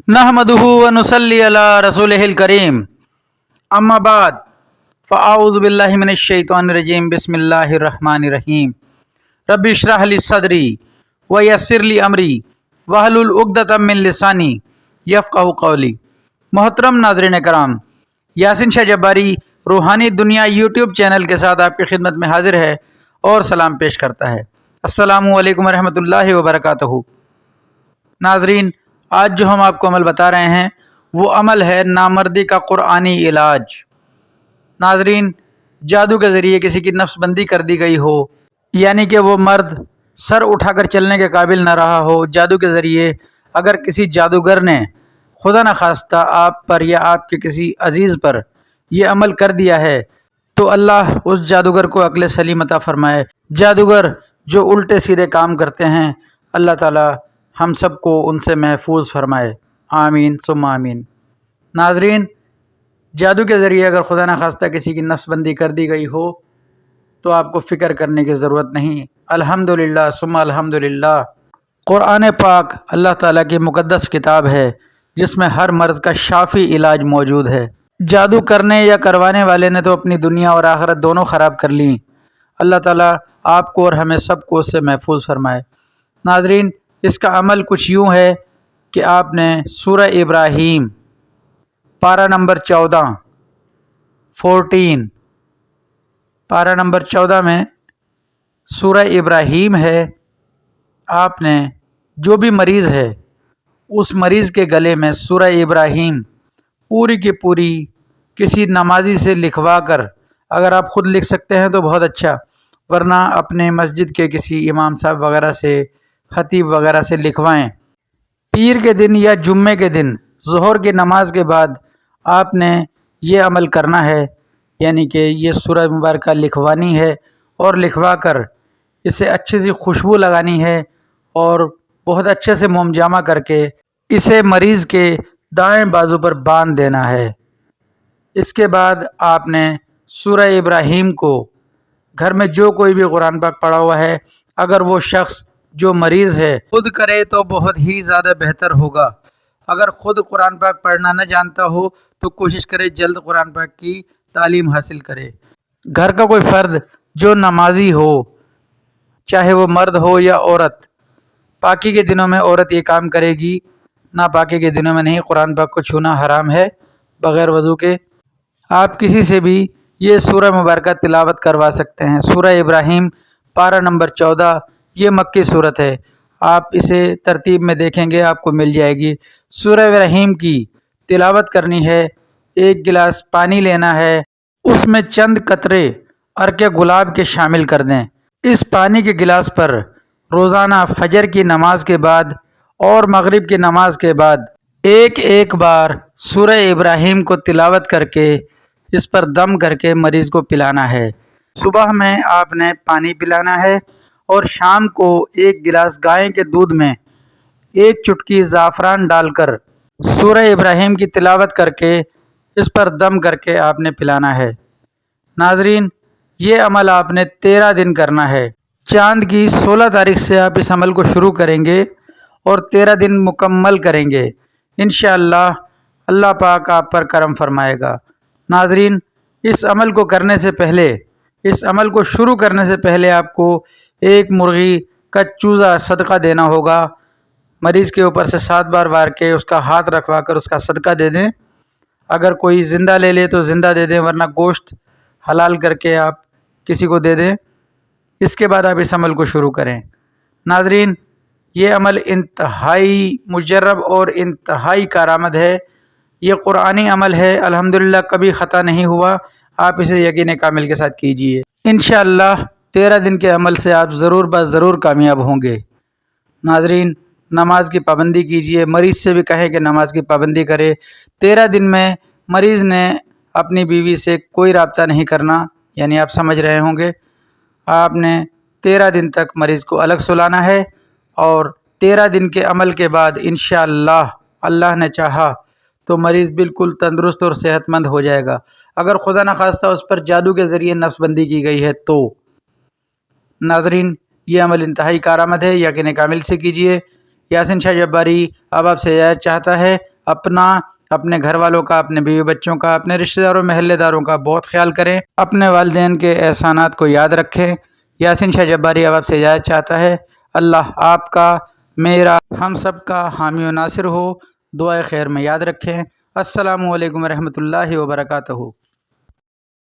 नहमदुहु व नुसल्ली अला रसूलिहिल करीम अम्मा बाद फ़अऊज़ु बिल्लाहि मिनश शैतानिर रजीम बिस्मिल्लाहिर रहमानिर रहीम रब्बि इश्रह ली सदरी व यस्सिर ली अमरी वहलुल उक़दतम मिन लिसानी यफ़क़हू क़ौली। मोहतरम नाज़रीन कराम, यासिन शाह जब्बारी रूहानी दुनिया यूट्यूब चैनल के साथ आपकी खिदमत में हाजिर है और सलाम पेश करता है। अस्सलामु अलैकुम व रहमतुल्लाहि व बरकातहू। नाज़रीन, आज जो हम आपको अमल बता रहे हैं वो अमल है नामर्दी का कुरानी इलाज। नाज़रीन, जादू के ज़रिए किसी की नफ्सबंदी कर दी गई हो, यानी कि वो मर्द सर उठाकर चलने के काबिल न रहा हो, जादू के ज़रिए अगर किसी जादूगर ने खुदा न खास्ता आप पर या आपके किसी अजीज़ पर यह अमल कर दिया है तो अल्लाह उस जादूगर को अक्ल सलीम अता फ़रमाए। जादूगर जो उल्टे सीधे काम करते हैं, अल्लाह ताला हम सबको उनसे महफूज फरमाए। आमीन सुम्मा आमीन। नाज़रीन, जादू के ज़रिए अगर खुदा न खास्ता किसी की नफ्सबंदी कर दी गई हो तो आपको फ़िक्र करने की ज़रूरत नहीं। अल्हम्दुलिल्लाह सुम्मा अल्हम्दुलिल्लाह। कुरान पाक अल्लाह ताला की मुक़द्दस किताब है जिसमें हर मर्ज़ का शाफ़ी इलाज मौजूद है। जादू करने या करवाने वाले ने तो अपनी दुनिया और आखिरत दोनों ख़राब कर ली। अल्लाह ताला आपको और हमें सबको उससे महफूज फरमाए। नाज़रीन, इसका अमल कुछ यूँ है कि आपने सूरह इब्राहीम पारा नंबर 14 पारा नंबर 14 में सूरह इब्राहीम है। आपने जो भी मरीज़ है उस मरीज़ के गले में सूरह इब्राहीम पूरी की पूरी किसी नमाजी से लिखवा कर, अगर आप ख़ुद लिख सकते हैं तो बहुत अच्छा, वरना अपने मस्जिद के किसी इमाम साहब वगैरह से, खतीब वगैरह से लिखवाएं। पीर के दिन या जुम्मे के दिन ज़ोहर की नमाज के बाद आपने ये अमल करना है, यानी कि ये सूरह मुबारक लिखवानी है और लिखवा कर इसे अच्छी सी खुशबू लगानी है और बहुत अच्छे से मोमजामा करके इसे मरीज़ के दाएं बाजू पर बांध देना है। इसके बाद आपने सूरह इब्राहीम को घर में जो कोई भी कुरान पाक पढ़ा हुआ है, अगर वो शख्स जो मरीज़ है खुद करे तो बहुत ही ज़्यादा बेहतर होगा। अगर ख़ुद कुरान पाक पढ़ना न जानता हो तो कोशिश करे जल्द कुरान पाक की तालीम हासिल करे। घर का कोई फ़र्द जो नमाजी हो, चाहे वो मर्द हो या औरत, पाकी के दिनों में औरत ये काम करेगी, ना पाकी के दिनों में नहीं। कुरान पाक को छूना हराम है बग़ैर वज़ू के। आप किसी से भी ये सूरह मुबारक तिलावत करवा सकते हैं। सूरह इब्राहीम पारा नंबर 14 ये मक्की सूरत है। आप इसे तरतीब में देखेंगे आपको मिल जाएगी। सूरह इब्राहीम की तिलावत करनी है। एक गिलास पानी लेना है, उसमें चंद कतरे अर्के गुलाब के शामिल कर दें। इस पानी के गिलास पर रोज़ाना फजर की नमाज के बाद और मगरिब की नमाज के बाद एक एक बार सूरह इब्राहीम को तिलावत करके इस पर दम करके मरीज़ को पिलाना है। सुबह में आपने पानी पिलाना है और शाम को एक गिलास गाय के दूध में एक चुटकी ज़ाफ़रान डालकर सूरह इब्राहीम की तिलावत करके इस पर दम करके आपने पिलाना है। नाज़रीन, ये अमल आपने 13 दिन करना है। चाँद की 16 तारीख से आप इस अमल को शुरू करेंगे और 13 दिन मुकम्मल करेंगे। इंशाअल्लाह अल्लाह पाक आप पर करम फरमाएगा। नाज़रीन, इस अमल को करने से पहले, इस अमल को शुरू करने से पहले आपको एक मुर्गी का चूज़ा सदका देना होगा। मरीज़ के ऊपर से 7 बार वार के उसका हाथ रखवा कर उसका सदका दे दें। अगर कोई ज़िंदा ले ले तो ज़िंदा दे दें, वरना गोश्त हलाल करके आप किसी को दे दें। इसके बाद आप इस अमल को शुरू करें। नाज़रीन, ये अमल इंतहाई मुजर्रब और इंतहाई कारआमद है। ये कुरानी अमल है, अल्हम्दुलिल्लाह कभी ख़ता नहीं हुआ। आप इसे यकीन कामिल के साथ कीजिए। इंशाअल्लाह 13 दिन के अमल से आप ज़रूर ज़रूर कामयाब होंगे। नाज़रीन, नमाज की पाबंदी कीजिए। मरीज़ से भी कहें कि नमाज की पाबंदी करे। 13 दिन में मरीज़ ने अपनी बीवी से कोई रब्ता नहीं करना, यानी आप समझ रहे होंगे। आपने 13 दिन तक मरीज़ को अलग सुलाना है और 13 दिन के अमल के बाद इंशाअल्लाह अल्लाह ने चाहा तो मरीज़ बिल्कुल तंदुरुस्त और सेहतमंद हो जाएगा। अगर खुदा न खास्ता उस पर जादू के ज़रिए नस्बंदी की गई है तो। नाज़रीन, ये अमल इंतहाई कारआमद है, यकीन कामिल से कीजिए। यासिन शाह जब्बारी अब आपसे इजाज़त चाहता है। اپنا، اپنے گھر والوں کا، اپنے بیوی بچوں کا، اپنے رشتہ داروں محلے داروں کا بہت خیال کریں، اپنے والدین کے احسانات کو یاد رکھیں۔ یاسین شاہ جباری اب آپ سے اجازت چاہتا ہے۔ اللہ آپ کا، میرا، ہم سب کا حامی و ناصر ہو۔ دعائے خیر میں یاد رکھیں۔ السلام علیکم ورحمۃ اللہ وبرکاتہ۔